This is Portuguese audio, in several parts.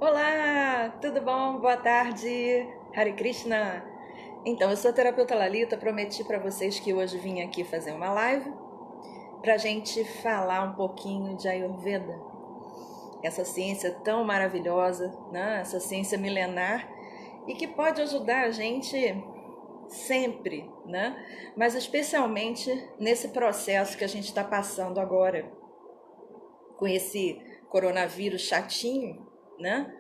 Olá, tudo bom? Boa tarde. Hare Krishna. Então, eu sou a terapeuta Lalita, prometi para vocês que hoje vim aqui fazer uma live para a gente falar um pouquinho de Ayurveda, essa ciência tão maravilhosa, né? Essa ciência milenar e que pode ajudar a gente sempre, né? Mas especialmente nesse processo que a gente está passando agora, com esse coronavírus chatinho, né?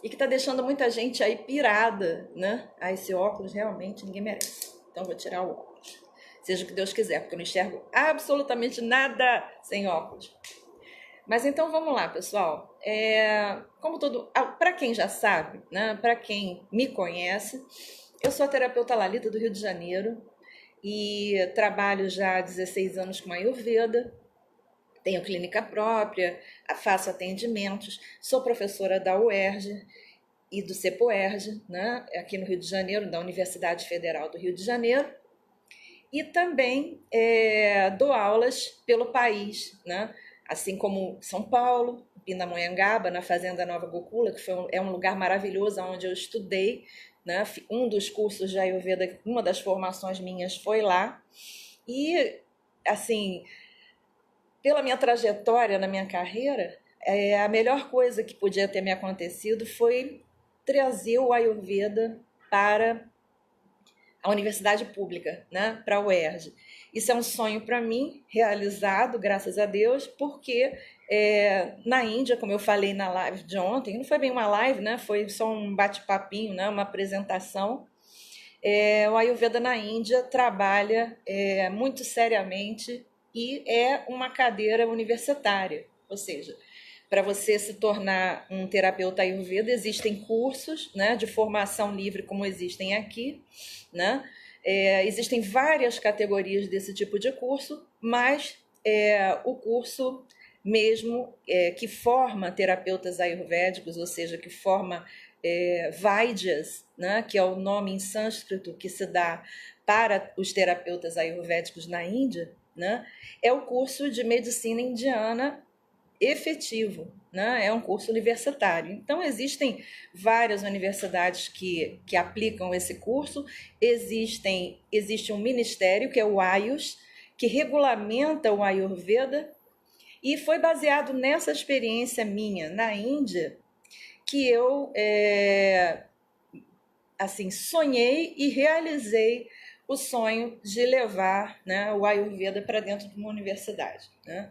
E que tá deixando muita gente aí pirada, né? Ah, esse óculos realmente ninguém merece. Então vou tirar o óculos. Seja o que Deus quiser, porque eu não enxergo absolutamente nada sem óculos. Mas então vamos lá, pessoal. Como todo, para quem já sabe, né? Para quem me conhece, eu sou a terapeuta Lalita do Rio de Janeiro e trabalho já há 16 anos com Ayurveda. Tenho clínica própria, faço atendimentos, sou professora da UERJ e do CEPOERJ, né, aqui no Rio de Janeiro, da Universidade Federal do Rio de Janeiro, e também dou aulas pelo país, né, assim como São Paulo, Pindamonhangaba, na Fazenda Nova Gokula, que é um lugar maravilhoso onde eu estudei, né, um dos cursos de Ayurveda, uma das formações minhas foi lá, e assim, pela minha trajetória na minha carreira, a melhor coisa que podia ter me acontecido foi trazer o Ayurveda para a universidade pública, né, para a UERJ. Isso é um sonho para mim, realizado, graças a Deus, porque na Índia, como eu falei na live de ontem, não foi bem uma live, né, foi só um bate-papinho, né, uma apresentação. O Ayurveda na Índia trabalha muito seriamente e é uma cadeira universitária, ou seja, para você se tornar um terapeuta Ayurveda existem cursos, né, de formação livre como existem aqui, né? Existem várias categorias desse tipo de curso, mas o curso mesmo que forma terapeutas ayurvédicos, ou seja, que forma Vaidyas, né, que é o nome em sânscrito que se dá para os terapeutas ayurvédicos na Índia, né, é o curso de medicina indiana efetivo, né? É um curso universitário. Então, existem várias universidades que aplicam esse curso, existe um ministério, que é o AYUS, que regulamenta o Ayurveda, e foi baseado nessa experiência minha na Índia que eu assim sonhei e realizei o sonho de levar, né, o Ayurveda para dentro de uma universidade, né?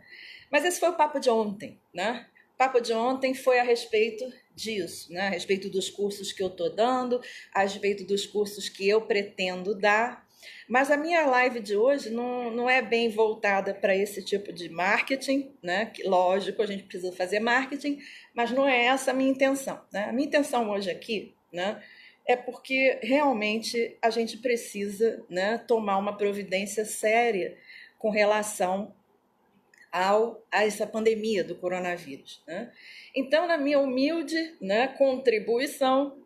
Mas esse foi o papo de ontem, né? O papo de ontem foi a respeito disso, né? A respeito dos cursos que eu estou dando, a respeito dos cursos que eu pretendo dar. Mas a minha live de hoje não é bem voltada para esse tipo de marketing, né? Que, lógico, a gente precisa fazer marketing, mas não é essa a minha intenção, né? A minha intenção hoje aqui, né, é porque realmente a gente precisa, né, tomar uma providência séria com relação a essa pandemia do coronavírus, né? Então, na minha humilde, né, contribuição,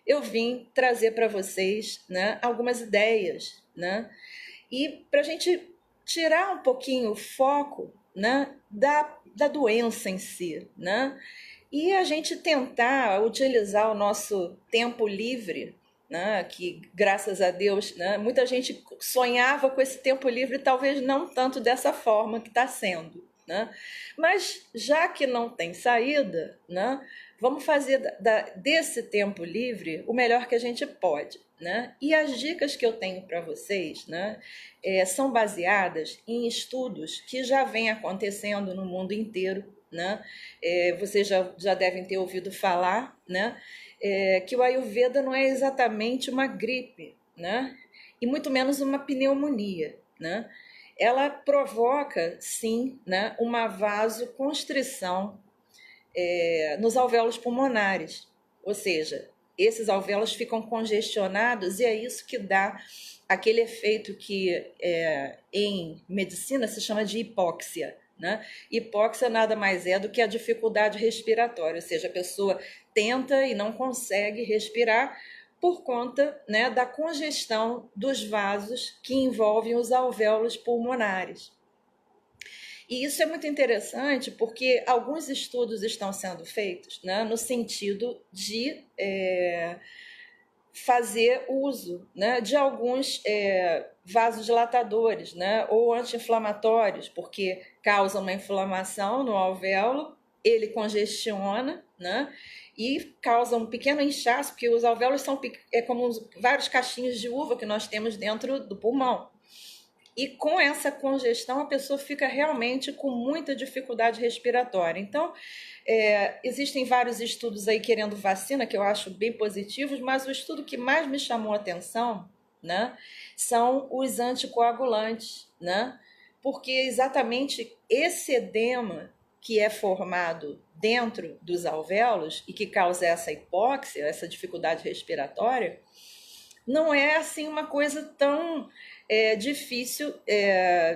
eu vim trazer para vocês, né, algumas ideias, né? E para a gente tirar um pouquinho o foco, né, da doença em si, né? E a gente tentar utilizar o nosso tempo livre, né, que graças a Deus, né, muita gente sonhava com esse tempo livre, talvez não tanto dessa forma que está sendo, né? Mas já que não tem saída, né, vamos fazer desse tempo livre o melhor que a gente pode, né? E as dicas que eu tenho para vocês, né, são baseadas em estudos que já vêm acontecendo no mundo inteiro, né? Vocês já devem ter ouvido falar, né, que o Ayurveda não é exatamente uma gripe, né? E muito menos uma pneumonia, né? Ela provoca, sim, né, uma vasoconstrição nos alvéolos pulmonares, ou seja, esses alvéolos ficam congestionados e é isso que dá aquele efeito que em medicina se chama de hipóxia, né? Hipóxia nada mais é do que a dificuldade respiratória, ou seja, a pessoa tenta e não consegue respirar por conta, né, da congestão dos vasos que envolvem os alvéolos pulmonares. E isso é muito interessante porque alguns estudos estão sendo feitos, né, no sentido de fazer uso, né, de alguns vasodilatadores, né, ou anti-inflamatórios, porque causa uma inflamação no alvéolo, ele congestiona, né, e causa um pequeno inchaço, porque os alvéolos são como vários cachinhos de uva que nós temos dentro do pulmão. E com essa congestão, a pessoa fica realmente com muita dificuldade respiratória. Então, existem vários estudos aí querendo vacina, que eu acho bem positivos, mas o estudo que mais me chamou a atenção, né, são os anticoagulantes, né? Porque exatamente esse edema que é formado dentro dos alvéolos e que causa essa hipóxia, essa dificuldade respiratória, não é assim uma coisa tão difícil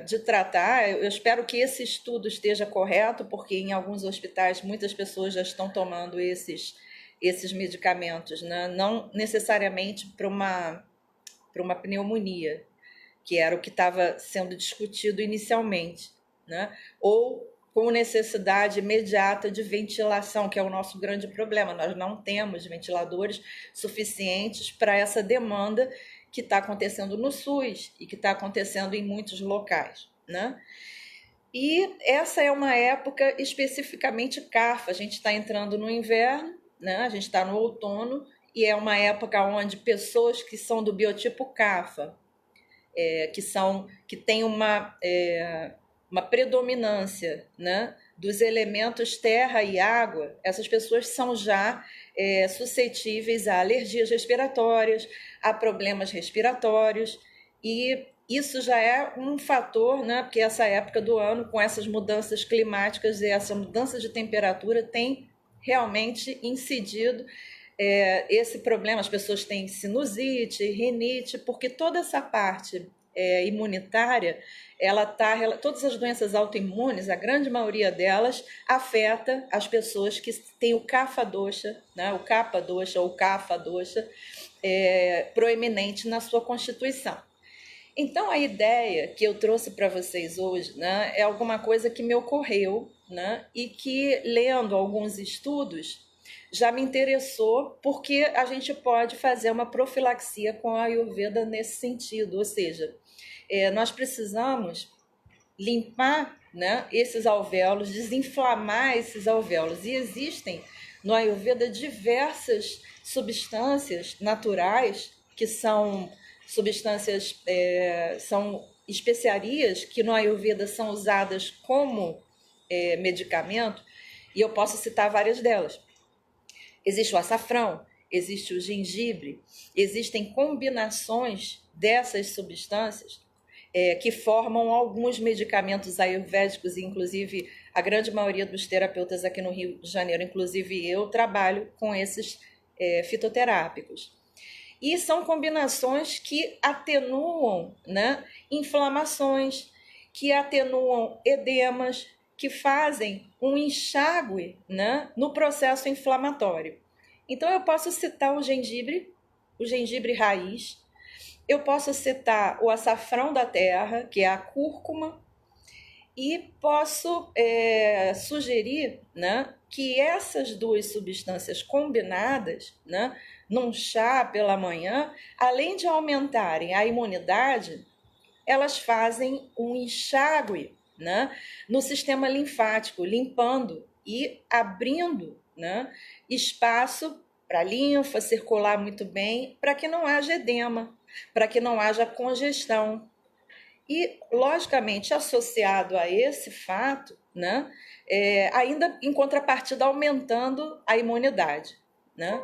de tratar. Eu espero que esse estudo esteja correto, porque em alguns hospitais muitas pessoas já estão tomando esses medicamentos, né? Não necessariamente para uma pneumonia, que era o que estava sendo discutido inicialmente, né? Ou com necessidade imediata de ventilação, que é o nosso grande problema. Nós não temos ventiladores suficientes para essa demanda que está acontecendo no SUS e que está acontecendo em muitos locais, né? E essa é uma época especificamente CAFA. A gente está entrando no inverno, né? A gente está no outono e é uma época onde pessoas que são do biotipo CAFA, que tem uma predominância, né, dos elementos terra e água, essas pessoas são já suscetíveis a alergias respiratórias, a problemas respiratórios, e isso já é um fator, né, porque essa época do ano, com essas mudanças climáticas e essa mudança de temperatura, tem realmente incidido esse problema. As pessoas têm sinusite, rinite, porque toda essa parte imunitária, todas as doenças autoimunes, a grande maioria delas afeta as pessoas que têm o kapha dosha, né, o kapha dosha ou kapha dosha proeminente na sua constituição. Então, a ideia que eu trouxe para vocês hoje, né, é alguma coisa que me ocorreu, né, e que, lendo alguns estudos, já me interessou, porque a gente pode fazer uma profilaxia com a Ayurveda nesse sentido, ou seja, nós precisamos limpar, né, esses alvéolos, desinflamar esses alvéolos. E existem no Ayurveda diversas substâncias naturais que são substâncias, são especiarias que no Ayurveda são usadas como medicamento, e eu posso citar várias delas. Existe o açafrão, existe o gengibre, existem combinações dessas substâncias que formam alguns medicamentos ayurvédicos, inclusive a grande maioria dos terapeutas aqui no Rio de Janeiro, inclusive eu, trabalho com esses fitoterápicos. E são combinações que atenuam, né, inflamações, que atenuam edemas, que fazem um enxágue, né, no processo inflamatório. Então, eu posso citar o gengibre raiz, eu posso citar o açafrão da terra, que é a cúrcuma, e posso sugerir, né, que essas duas substâncias combinadas, né, num chá pela manhã, além de aumentarem a imunidade, elas fazem um enxágue, né, no sistema linfático, limpando e abrindo, né, espaço para a linfa circular muito bem, para que não haja edema, para que não haja congestão. E, logicamente, associado a esse fato, né, ainda em contrapartida aumentando a imunidade, né?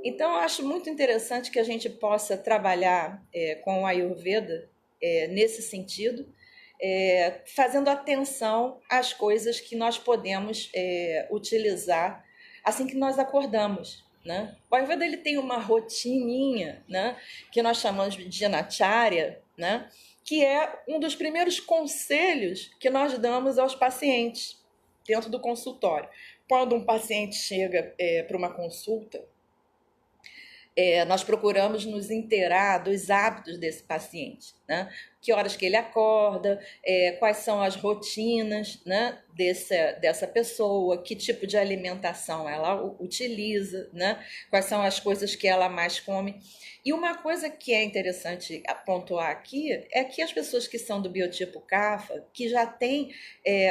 Então, eu acho muito interessante que a gente possa trabalhar com o Ayurveda nesse sentido, fazendo atenção às coisas que nós podemos utilizar assim que nós acordamos, né? O Ayurveda ele tem uma rotininha, né, que nós chamamos de dinacharya, né, que é um dos primeiros conselhos que nós damos aos pacientes dentro do consultório. Quando um paciente chega para uma consulta, nós procuramos nos inteirar dos hábitos desse paciente, né? Que horas que ele acorda, quais são as rotinas, né, dessa pessoa, que tipo de alimentação ela utiliza, né? Quais são as coisas que ela mais come. E uma coisa que é interessante pontuar aqui é que as pessoas que são do biotipo CAFA, que já têm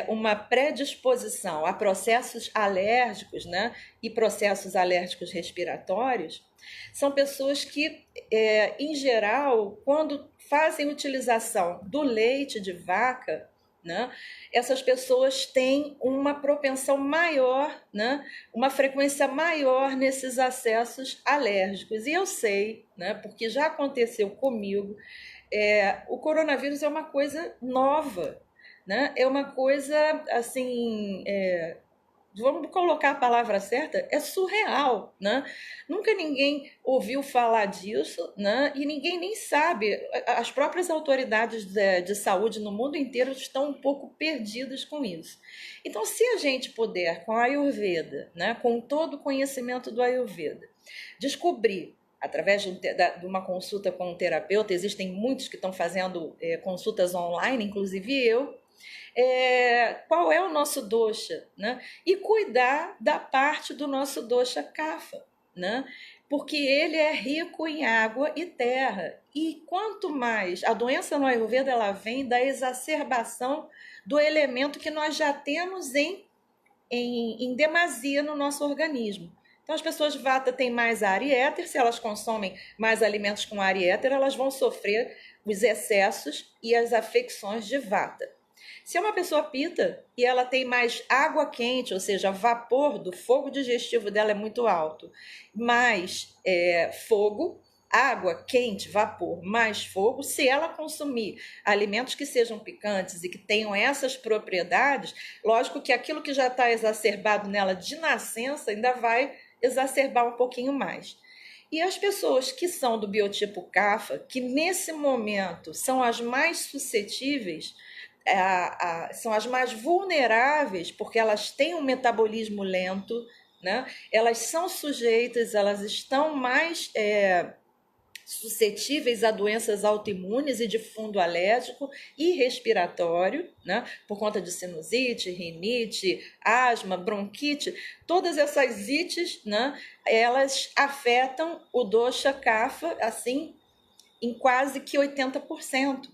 uma predisposição a processos alérgicos, né, e processos alérgicos respiratórios, são pessoas que, em geral, quando fazem utilização do leite de vaca, né, essas pessoas têm uma propensão maior, né, uma frequência maior nesses acessos alérgicos. E eu sei, né, porque já aconteceu comigo, o coronavírus é uma coisa nova, né, é uma coisa assim. Vamos colocar a palavra certa, é surreal, né? Nunca ninguém ouviu falar disso, né? E ninguém nem sabe. As próprias autoridades de saúde no mundo inteiro estão um pouco perdidas com isso. Então, se a gente puder, com a Ayurveda, né? Com todo o conhecimento do Ayurveda, descobrir através de uma consulta com um terapeuta, existem muitos que estão fazendo consultas online, inclusive eu, qual é o nosso dosha, né? E cuidar da parte do nosso dosha kapha, né? Porque ele é rico em água e terra. E quanto mais a doença no Ayurveda, ela vem da exacerbação do elemento que nós já temos em demasia no nosso organismo. Então, as pessoas vata têm mais ar e éter, se elas consomem mais alimentos com ar e éter, elas vão sofrer os excessos e as afecções de vata. Se é uma pessoa pita e ela tem mais água quente, ou seja, vapor do fogo digestivo dela é muito alto, mais fogo, água quente, vapor, mais fogo, se ela consumir alimentos que sejam picantes e que tenham essas propriedades, lógico que aquilo que já está exacerbado nela de nascença ainda vai exacerbar um pouquinho mais. E as pessoas que são do biotipo kapha, que nesse momento são as mais suscetíveis, são as mais vulneráveis, porque elas têm um metabolismo lento, né? Elas são sujeitas, elas estão mais suscetíveis a doenças autoimunes e de fundo alérgico e respiratório, né? Por conta de sinusite, rinite, asma, bronquite, todas essas ites, né? Elas afetam o dosha kapha, assim, em quase que 80%.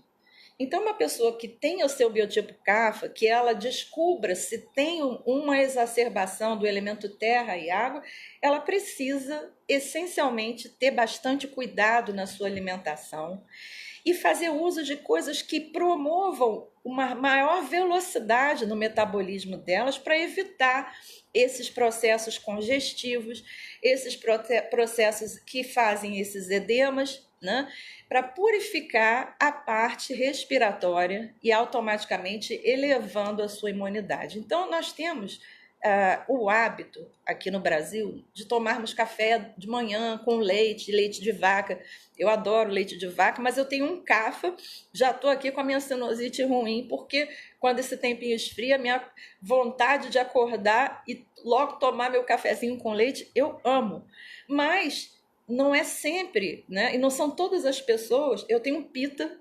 Então, uma pessoa que tem o seu biotipo kapha, que ela descubra se tem uma exacerbação do elemento terra e água, ela precisa, essencialmente, ter bastante cuidado na sua alimentação e fazer uso de coisas que promovam uma maior velocidade no metabolismo delas para evitar esses processos congestivos, esses processos que fazem esses edemas, né? Para purificar a parte respiratória e automaticamente elevando a sua imunidade. Então, nós temos o hábito aqui no Brasil de tomarmos café de manhã com leite de vaca. Eu adoro leite de vaca, mas eu tenho um kapha, já estou aqui com a minha sinusite ruim, porque quando esse tempinho esfria, minha vontade de acordar e logo tomar meu cafezinho com leite, eu amo. Mas não é sempre, né? E não são todas as pessoas. Eu tenho um pita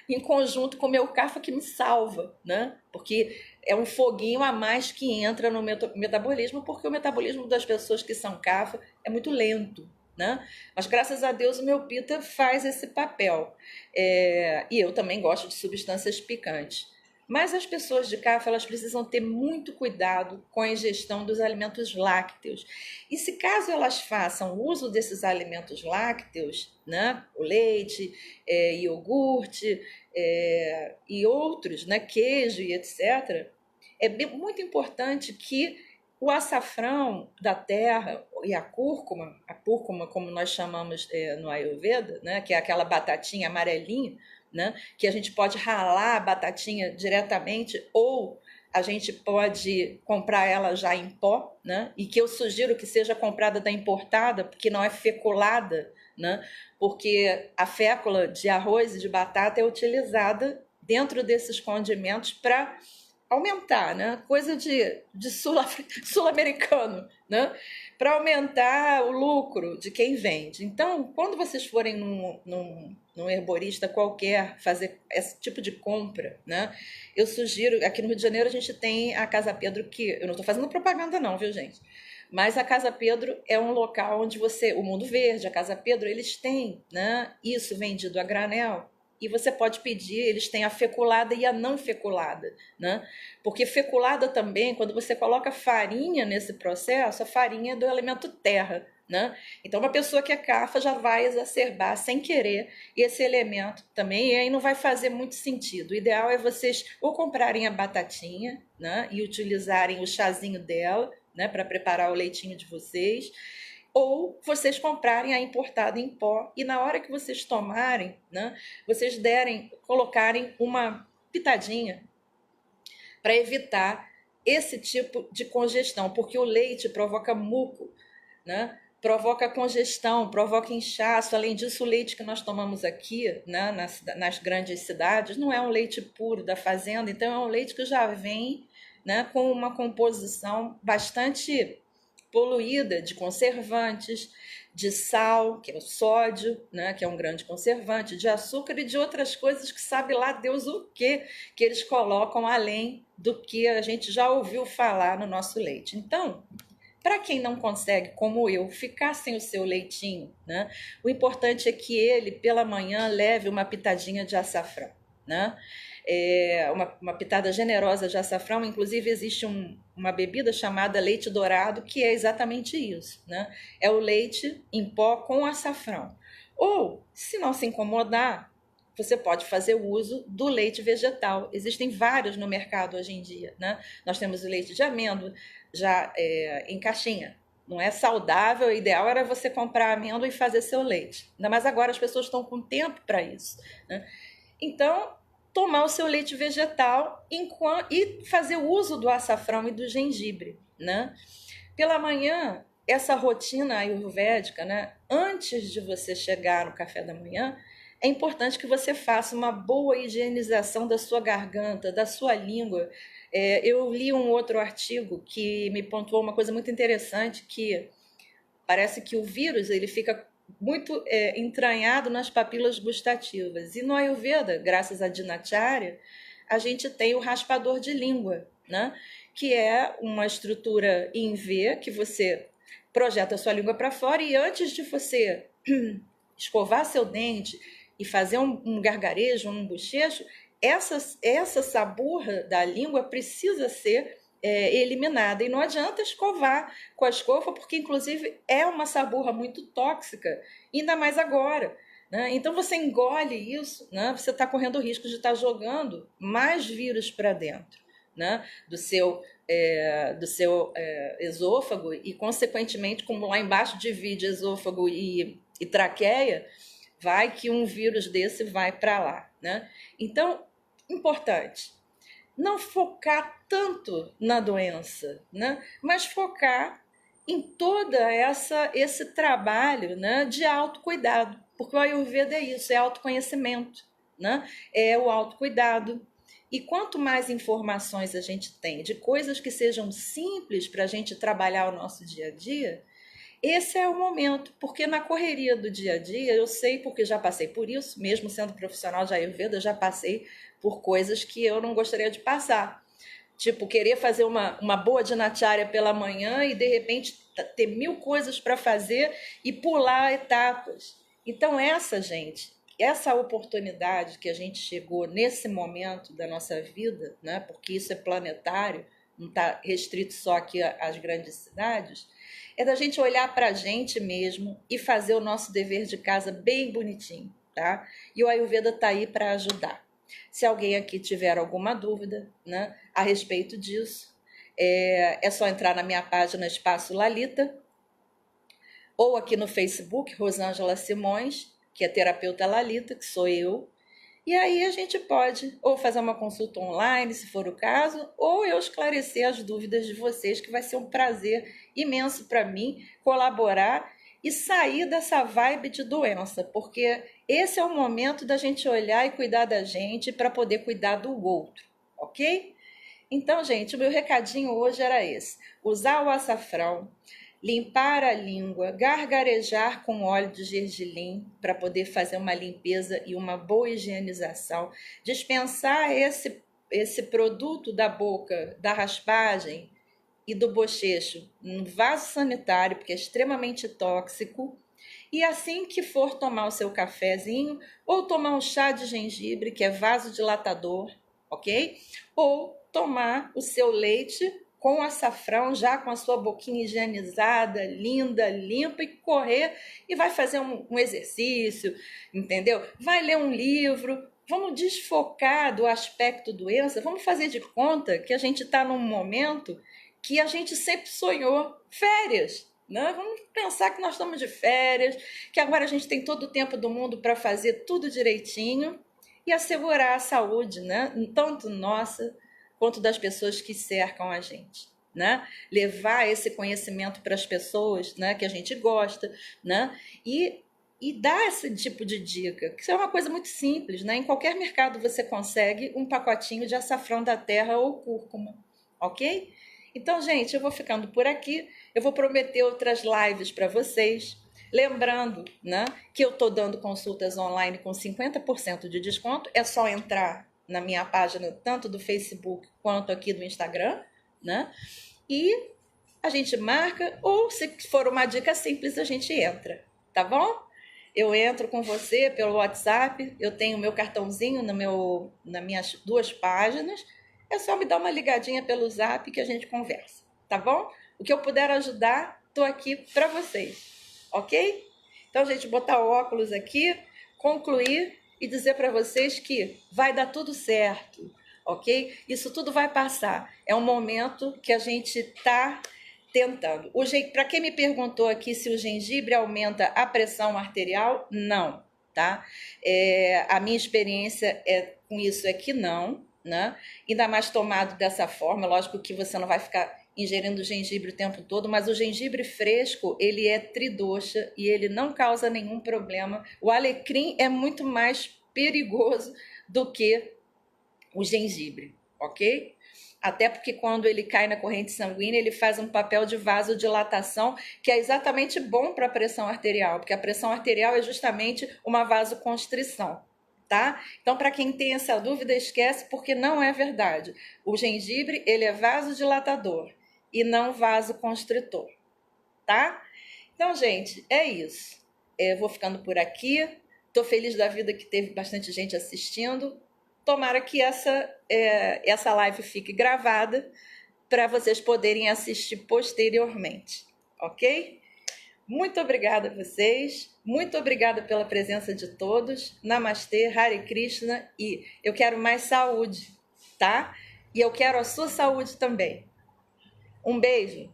em conjunto com o meu kapha que me salva, né? Porque é um foguinho a mais que entra no metabolismo, porque o metabolismo das pessoas que são kapha é muito lento, né? Mas graças a Deus o meu pita faz esse papel. E eu também gosto de substâncias picantes. Mas as pessoas de kapha, elas precisam ter muito cuidado com a ingestão dos alimentos lácteos. E se caso elas façam uso desses alimentos lácteos, né, o leite, iogurte e outros, né, queijo e etc., é muito importante que o açafrão da terra e a cúrcuma como nós chamamos no Ayurveda, né, que é aquela batatinha amarelinha, né, que a gente pode ralar a batatinha diretamente ou a gente pode comprar ela já em pó, né, e que eu sugiro que seja comprada da importada, porque não é feculada, né, porque a fécula de arroz e de batata é utilizada dentro desses condimentos para aumentar, né, coisa de sul-americano, né, para aumentar o lucro de quem vende. Então, quando vocês forem num herborista qualquer fazer esse tipo de compra, né? Eu sugiro, aqui no Rio de Janeiro a gente tem a Casa Pedro, que eu não estou fazendo propaganda não, viu, gente? Mas a Casa Pedro é um local onde o Mundo Verde, a Casa Pedro, eles têm, né, isso vendido a granel. E você pode pedir, eles têm a feculada e a não feculada, né? Porque feculada também, quando você coloca farinha nesse processo, a farinha é do elemento terra, né? Então, uma pessoa que é cafa já vai exacerbar sem querer esse elemento também, e aí não vai fazer muito sentido. O ideal é vocês ou comprarem a batatinha, né, e utilizarem o chazinho dela, né, para preparar o leitinho de vocês, ou vocês comprarem a importada em pó e na hora que vocês tomarem, né, vocês colocarem uma pitadinha para evitar esse tipo de congestão, porque o leite provoca muco, né? Provoca congestão, provoca inchaço. Além disso, o leite que nós tomamos aqui, né, nas grandes cidades, não é um leite puro da fazenda, então é um leite que já vem, né, com uma composição bastante poluída de conservantes, de sal, que é o sódio, né, que é um grande conservante, de açúcar e de outras coisas que sabe lá Deus o que eles colocam além do que a gente já ouviu falar no nosso leite. Então, para quem não consegue, como eu, ficar sem o seu leitinho, né, o importante é que ele, pela manhã, leve uma pitadinha de açafrão, né? Uma pitada generosa de açafrão. Inclusive existe uma bebida chamada leite dourado, que é exatamente isso, né? É o leite em pó com açafrão. Ou, se não se incomodar, você pode fazer uso do leite vegetal. Existem vários no mercado hoje em dia, né? Nós temos o leite de amêndoa, já em caixinha. Não é saudável, o ideal era você comprar amêndoa e fazer seu leite. Ainda mais agora as pessoas estão com tempo para isso, né? Então, tomar o seu leite vegetal e fazer uso do açafrão e do gengibre, né? Pela manhã, essa rotina ayurvédica, né? Antes de você chegar no café da manhã, é importante que você faça uma boa higienização da sua garganta, da sua língua. Eu li um outro artigo que me pontuou uma coisa muito interessante, que parece que o vírus ele fica muito entranhado nas papilas gustativas. E no Ayurveda, graças a Dinacharya, a gente tem o raspador de língua, né? Que é uma estrutura em V que você projeta a sua língua para fora e antes de você escovar seu dente e fazer um gargarejo, um bochecho, essa saburra da língua precisa ser eliminada. E não adianta escovar com a escova, porque inclusive é uma saburra muito tóxica, ainda mais agora, né? Então você engole isso, né? Você está correndo o risco de estar jogando mais vírus para dentro, né? Do seu esôfago e, consequentemente, como lá embaixo divide esôfago e traqueia, vai que um vírus desse vai para lá, né? Então, importante, não focar tanto na doença, né? Mas focar em toda esse trabalho, né, de autocuidado, porque o Ayurveda é isso, é autoconhecimento, né? É o autocuidado. E quanto mais informações a gente tem de coisas que sejam simples para a gente trabalhar o nosso dia a dia, esse é o momento, porque na correria do dia a dia, eu sei porque já passei por isso, mesmo sendo profissional de Ayurveda, já passei por coisas que eu não gostaria de passar. Tipo, querer fazer uma boa dinacharya pela manhã e de repente ter 1000 coisas para fazer e pular etapas. Então essa oportunidade que a gente chegou nesse momento da nossa vida, né, porque isso é planetário, não está restrito só aqui às grandes cidades, é da gente olhar para a gente mesmo e fazer o nosso dever de casa bem bonitinho, tá? E o Ayurveda está aí para ajudar. Se alguém aqui tiver alguma dúvida, né, a respeito disso, é só entrar na minha página Espaço Lalita, ou aqui no Facebook, Rosângela Simões, que é terapeuta Lalita, que sou eu, e aí a gente pode ou fazer uma consulta online, se for o caso, ou eu esclarecer as dúvidas de vocês, que vai ser um prazer imenso para mim colaborar e sair dessa vibe de doença, porque esse é o momento da gente olhar e cuidar da gente para poder cuidar do outro, ok? Então, gente, o meu recadinho hoje era esse: usar o açafrão, limpar a língua, gargarejar com óleo de gergelim para poder fazer uma limpeza e uma boa higienização, dispensar esse produto da boca, da raspagem e do bochecho no vaso sanitário, porque é extremamente tóxico. E assim que for tomar o seu cafezinho, ou tomar um chá de gengibre, que é vasodilatador, ok? Ou tomar o seu leite com açafrão, já com a sua boquinha higienizada, linda, limpa, e correr e vai fazer um exercício, entendeu? Vai ler um livro, vamos desfocar do aspecto doença, vamos fazer de conta que a gente está num momento que a gente sempre sonhou, férias. Né? Vamos pensar que nós estamos de férias, que agora a gente tem todo o tempo do mundo para fazer tudo direitinho e assegurar a saúde, né? Tanto nossa quanto das pessoas que cercam a gente. Né? Levar esse conhecimento para as pessoas, né, que a gente gosta, né? E dar esse tipo de dica, que isso é uma coisa muito simples, né? Em qualquer mercado você consegue um pacotinho de açafrão da terra ou cúrcuma, ok? Então, gente, eu vou ficando por aqui. Eu vou prometer outras lives para vocês. Lembrando, né, que eu estou dando consultas online com 50% de desconto. É só entrar na minha página, tanto do Facebook quanto aqui do Instagram, né? E a gente marca, ou se for uma dica simples, a gente entra, tá bom? Eu entro com você pelo WhatsApp, eu tenho meu cartãozinho nas minhas 2 páginas. É só me dar uma ligadinha pelo Zap que a gente conversa, tá bom? O que eu puder ajudar, tô aqui para vocês, ok? Então, gente, botar o óculos aqui, concluir e dizer para vocês que vai dar tudo certo, ok? Isso tudo vai passar. É um momento que a gente está tentando. Para quem me perguntou aqui se o gengibre aumenta a pressão arterial, não, tá? A minha experiência com isso é que não, né? Ainda mais tomado dessa forma, lógico que você não vai ficar ingerindo gengibre o tempo todo, mas o gengibre fresco, ele é tridoxa e ele não causa nenhum problema. O alecrim é muito mais perigoso do que o gengibre, ok? Até porque quando ele cai na corrente sanguínea, ele faz um papel de vasodilatação, que é exatamente bom para a pressão arterial, porque a pressão arterial é justamente uma vasoconstrição. Tá? Então, para quem tem essa dúvida, esquece, porque não é verdade. O gengibre, ele é vasodilatador e não vasoconstritor, tá? Então, gente, é isso. Eu vou ficando por aqui. Tô feliz da vida que teve bastante gente assistindo. Tomara que essa live fique gravada para vocês poderem assistir posteriormente, ok? Muito obrigada a vocês, muito obrigada pela presença de todos. Namastê, Hare Krishna, e eu quero mais saúde, tá? E eu quero a sua saúde também. Um beijo.